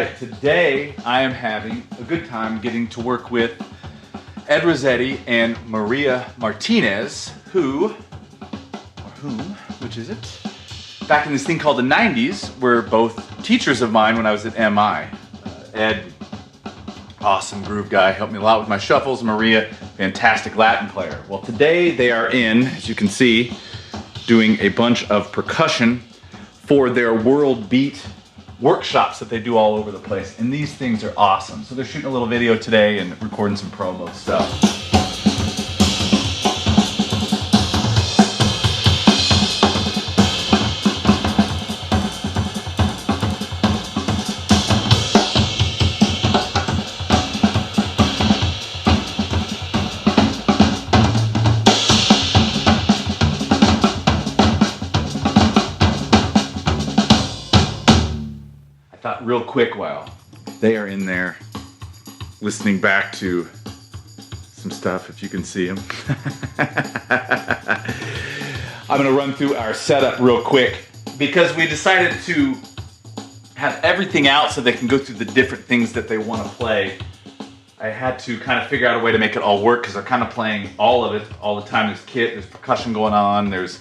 right, today I am having a good time getting to work with Ed Roscetti and Maria Martinez, which is it? Back in this thing called the 90s, were both teachers of mine when I was at MI. Ed, awesome groove guy, helped me a lot with my shuffles. Maria, fantastic Latin player. Well, today they are in, as you can see, doing a bunch of percussion for their World Beat workshops that they do all over the place. And these things are awesome. So they're shooting a little video today and recording some promo stuff. Thought real quick while they are in there listening back to some stuff, if you can see them. I'm gonna run through our setup real quick because we decided to have everything out so they can go through the different things that they want to play. I had to kind of figure out a way to make it all work because they're kind of playing all of it all the time. There's kit, there's percussion going on, there's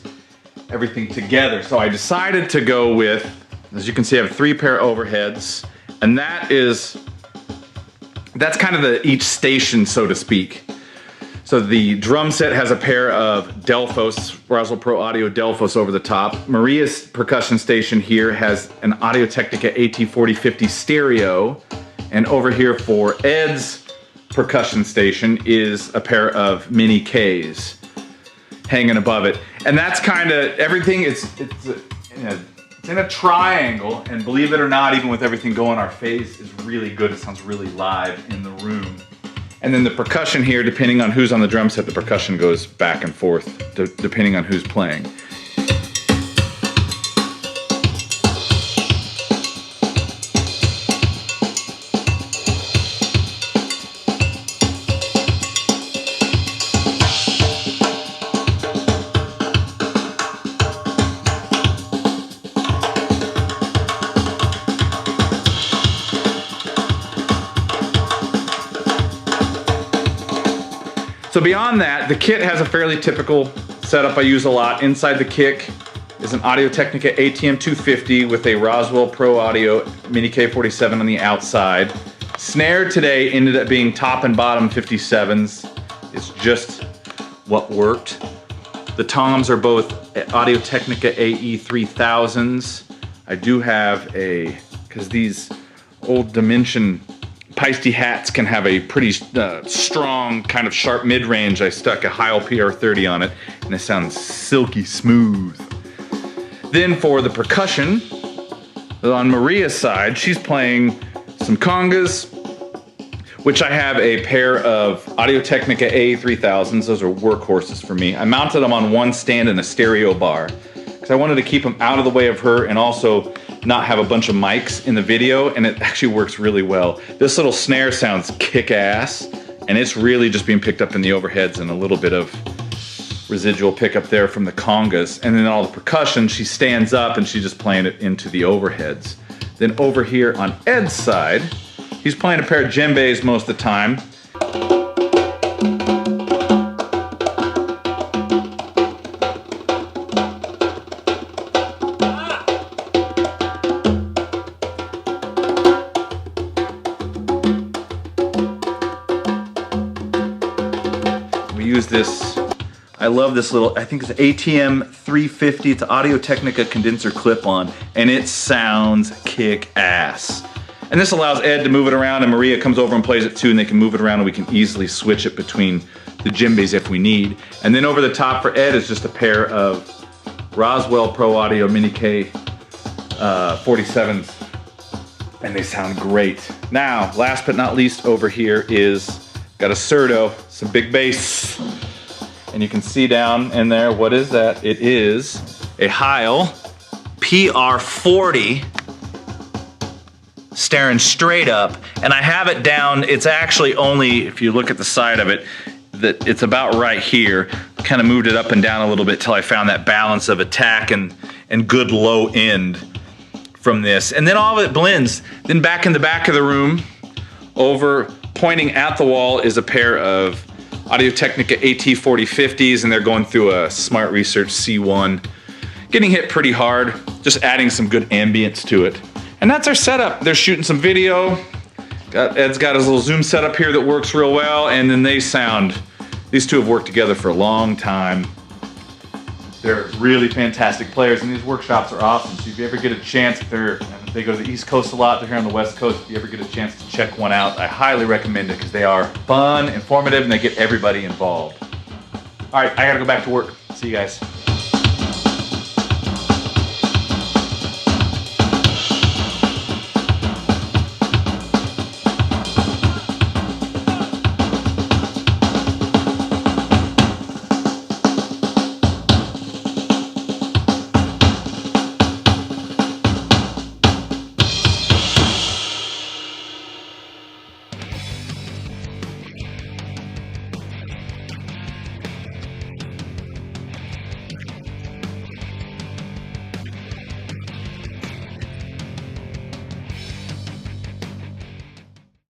everything together. So I decided to go with, as you can see, I have 3 pair of overheads, and that's kind of each station, so to speak. So the drum set has a pair of Delphos, Roswell Pro Audio Delphos over the top. Maria's percussion station here has an Audio-Technica AT4050 stereo, and over here for Ed's percussion station is a pair of mini Ks hanging above it. And that's kind of everything. It's in a triangle, and believe it or not, even with everything going, our phase is really good. It sounds really live in the room. And then the percussion here, depending on who's on the drum set, the percussion goes back and forth, depending on who's playing. So beyond that, the kit has a fairly typical setup I use a lot. Inside the kick is an Audio-Technica ATM 250 with a Roswell Pro Audio Mini K47 on the outside. Snare today ended up being top and bottom 57s. It's just what worked. The toms are both Audio-Technica AE 3000s. I do have because these old Dimension Peisty hats can have a pretty strong, kind of sharp mid-range. I stuck a Heil PR30 on it, and it sounds silky smooth. Then for the percussion, on Maria's side, she's playing some congas, which I have a pair of Audio-Technica A3000s. Those are workhorses for me. I mounted them on one stand in a stereo bar because I wanted to keep them out of the way of her and also not have a bunch of mics in the video, and it actually works really well. This little snare sounds kick-ass, and it's really just being picked up in the overheads and a little bit of residual pickup there from the congas. And then all the percussion, she stands up and she's just playing it into the overheads. Then over here on Ed's side, he's playing a pair of djembes most of the time. Use this, I love this little, I think it's ATM 350, it's an Audio-Technica condenser clip-on, and it sounds kick-ass. And this allows Ed to move it around, and Maria comes over and plays it too, and they can move it around, and we can easily switch it between the djembes if we need. And then over the top for Ed is just a pair of Roswell Pro Audio Mini K 47s, and they sound great. Now, last but not least over here is got a Surdo, some big bass, and you can see down in there, what is that? It is a Heil PR40 staring straight up, and I have it down, it's actually only, if you look at the side of it, that it's about right here. Kind of moved it up and down a little bit till I found that balance of attack and good low end from this. And then all of it blends. Then back in the back of the room, over pointing at the wall, is a pair of Audio-Technica AT4050s, and they're going through a Smart Research C1. Getting hit pretty hard, just adding some good ambience to it. And that's our setup. They're shooting some video. Ed's got his little Zoom setup here that works real well, and then they sound. These two have worked together for a long time. They're really fantastic players, and these workshops are awesome. So if you ever get a chance, they go to the East Coast a lot, they're here on the West Coast. If you ever get a chance to check one out, I highly recommend it because they are fun, informative, and they get everybody involved. All right, I gotta go back to work. See you guys.